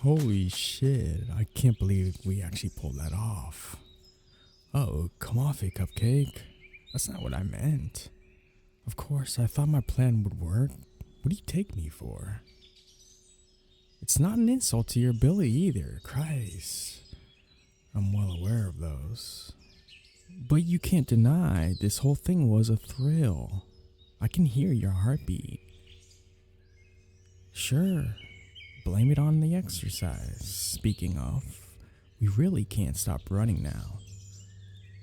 Holy shit, I can't believe we actually pulled that off. Oh, come off it, Cupcake. That's not what I meant. Of course, I thought my plan would work. What do you take me for? It's not an insult to your ability either, Christ. I'm well aware of those. But you can't deny this whole thing was a thrill. I can hear your heartbeat. Sure, blame it on the exercise. Speaking of, we really can't stop running now.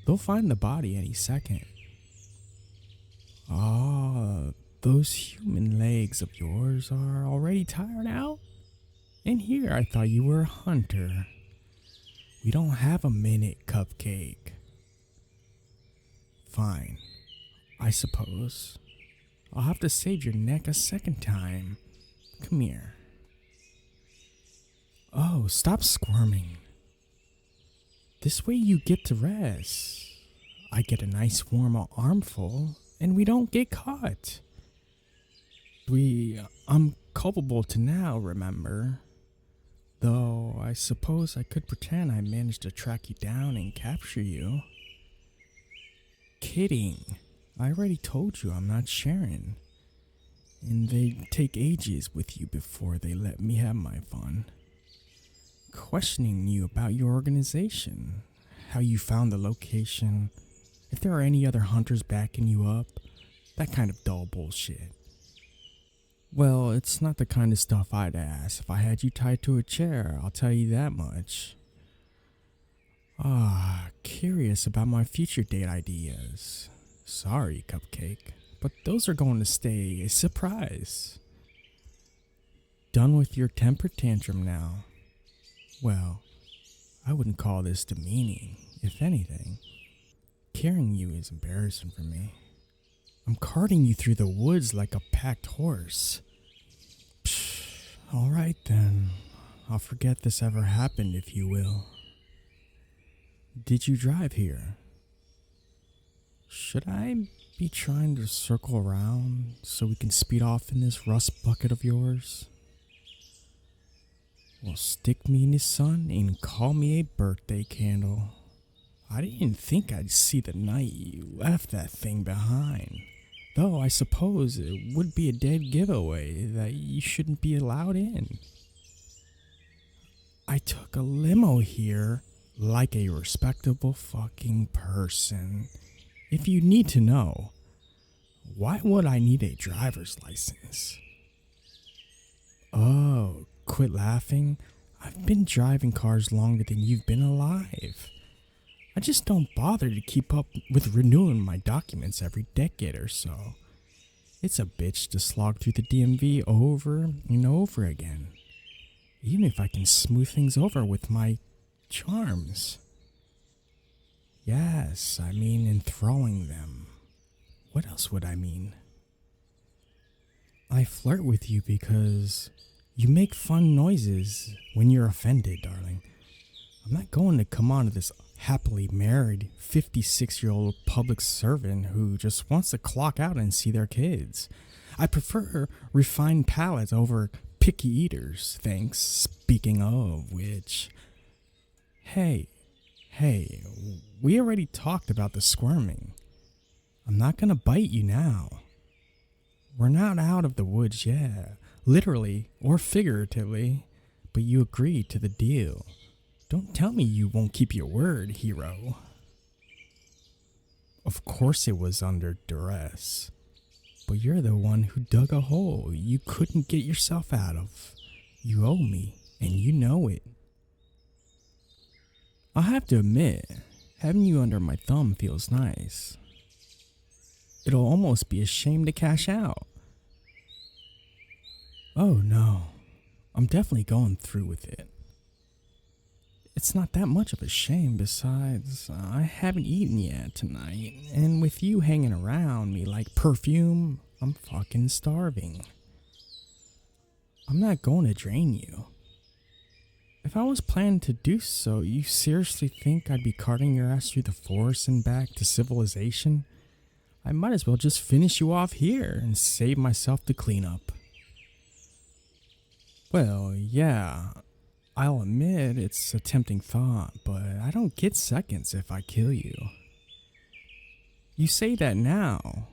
They'll find the body any second. Ah, those human legs of yours are already tired out? And here I thought you were a hunter. We don't have a minute, Cupcake. Fine, I suppose. I'll have to save your neck a second time. Come here. Oh, stop squirming. This way you get to rest. I get a nice warm armful, and we don't get caught. I'm culpable to now, remember? Though I suppose I could pretend I managed to track you down and capture you. Kidding. I already told you I'm not sharing. And they take ages with you before they let me have my fun. Questioning you about your organization, how you found the location, if there are any other hunters backing you up, that kind of dull bullshit. Well, it's not the kind of stuff I'd ask if I had you tied to a chair, I'll tell you that much. Curious about my future date ideas. Sorry, Cupcake, but those are going to stay a surprise. Done with your temper tantrum now. Well, I wouldn't call this demeaning, if anything. Carrying you is embarrassing for me. I'm carting you through the woods like a packed horse. Alright then, I'll forget this ever happened, if you will. Did you drive here? Should I be trying to circle around so we can speed off in this rust bucket of yours? Well, stick me in the sun and call me a birthday candle. I didn't think I'd see the night you left that thing behind. Though I suppose it would be a dead giveaway that you shouldn't be allowed in. I took a limo here like a respectable fucking person. If you need to know, why would I need a driver's license? Oh, quit laughing. I've been driving cars longer than you've been alive. I just don't bother to keep up with renewing my documents every decade or so. It's a bitch to slog through the DMV over and over again. Even if I can smooth things over with my charms. Yes, I mean enthralling them. What else would I mean? I flirt with you because you make fun noises when you're offended, darling. I'm not going to come on to this happily married 56-year-old public servant who just wants to clock out and see their kids. I prefer refined palates over picky eaters, thanks. Speaking of which, hey, we already talked about the squirming. I'm not gonna bite you now. We're not out of the woods yet, literally or figuratively, but you agreed to the deal. Don't tell me you won't keep your word, hero. Of course it was under duress, but you're the one who dug a hole you couldn't get yourself out of. You owe me, and you know it. I'll have to admit, having you under my thumb feels nice. It'll almost be a shame to cash out. Oh no, I'm definitely going through with it. It's not that much of a shame, besides, I haven't eaten yet tonight, and with you hanging around me like perfume, I'm fucking starving. I'm not going to drain you. If I was planning to do so, you seriously think I'd be carting your ass through the forest and back to civilization? I might as well just finish you off here and save myself the cleanup. Well, yeah, I'll admit it's a tempting thought, but I don't get seconds if I kill you. You say that now.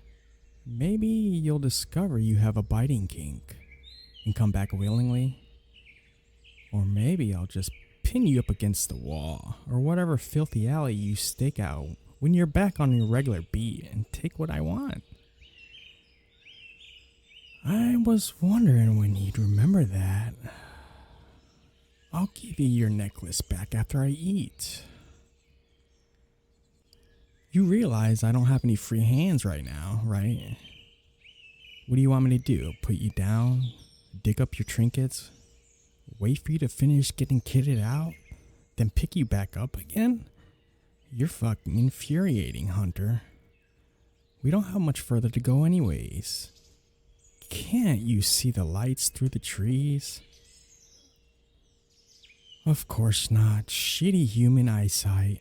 Maybe you'll discover you have a biting kink and come back willingly. Or maybe I'll just pin you up against the wall or whatever filthy alley you stake out when you're back on your regular beat and take what I want. I was wondering when you'd remember that. I'll give you your necklace back after I eat. You realize I don't have any free hands right now, right? What do you want me to do? Put you down? Dig up your trinkets? Wait for you to finish getting kitted out? Then pick you back up again? You're fucking infuriating, Hunter. We don't have much further to go anyways. Can't you see the lights through the trees? Of course not. Shitty human eyesight.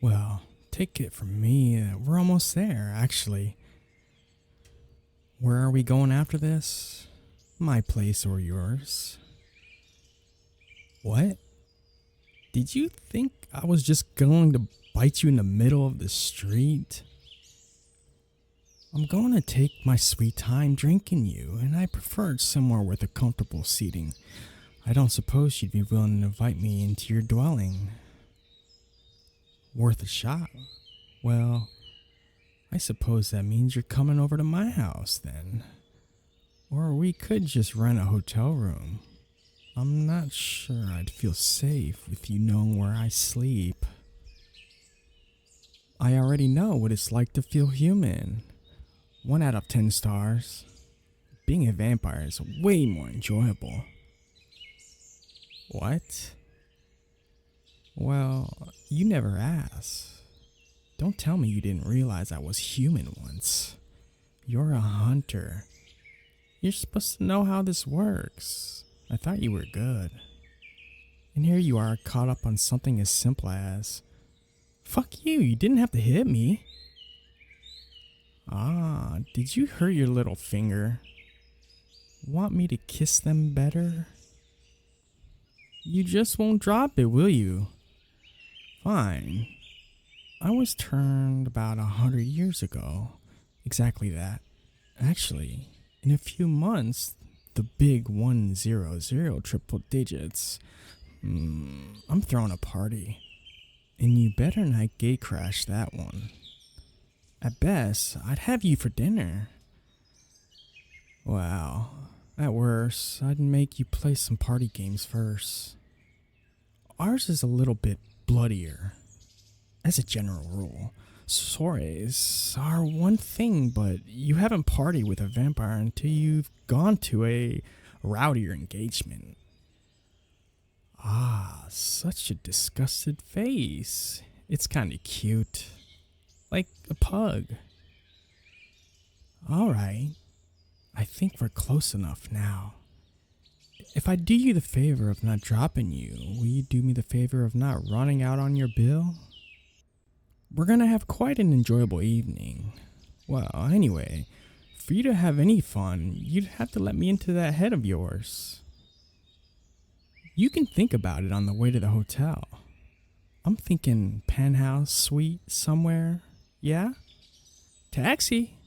Well, take it from me, we're almost there, actually. Where are we going after this? My place or yours? What? Did you think I was just going to bite you in the middle of the street? I'm going to take my sweet time drinking you, and I prefer it somewhere with a comfortable seating. I don't suppose you'd be willing to invite me into your dwelling. Worth a shot? Well, I suppose that means you're coming over to my house then. Or we could just rent a hotel room. I'm not sure I'd feel safe with you knowing where I sleep. I already know what it's like to feel human. 1 out of 10 stars. Being a vampire is way more enjoyable. What? Well, you never asked. Don't tell me you didn't realize I was human once. You're a hunter. You're supposed to know how this works. I thought you were good. And here you are caught up on something as simple as, fuck you, you didn't have to hit me. Ah, did you hurt your little finger? Want me to kiss them better? You just won't drop it, will you? Fine. I was turned about 100 years ago. Exactly that. Actually, in a few months, the big 100 triple digits. I'm throwing a party. And you better not gate crash that one. At best, I'd have you for dinner. Wow. At worst, I'd make you play some party games first. Ours is a little bit bloodier. As a general rule, soirees are one thing, but you haven't partied with a vampire until you've gone to a rowdier engagement. Ah, such a disgusted face. It's kinda cute. Like a pug. Alright. I think we're close enough now. If I do you the favor of not dropping you, will you do me the favor of not running out on your bill? We're gonna have quite an enjoyable evening. Well, anyway, for you to have any fun, you'd have to let me into that head of yours. You can think about it on the way to the hotel. I'm thinking penthouse suite somewhere. Yeah? Taxi!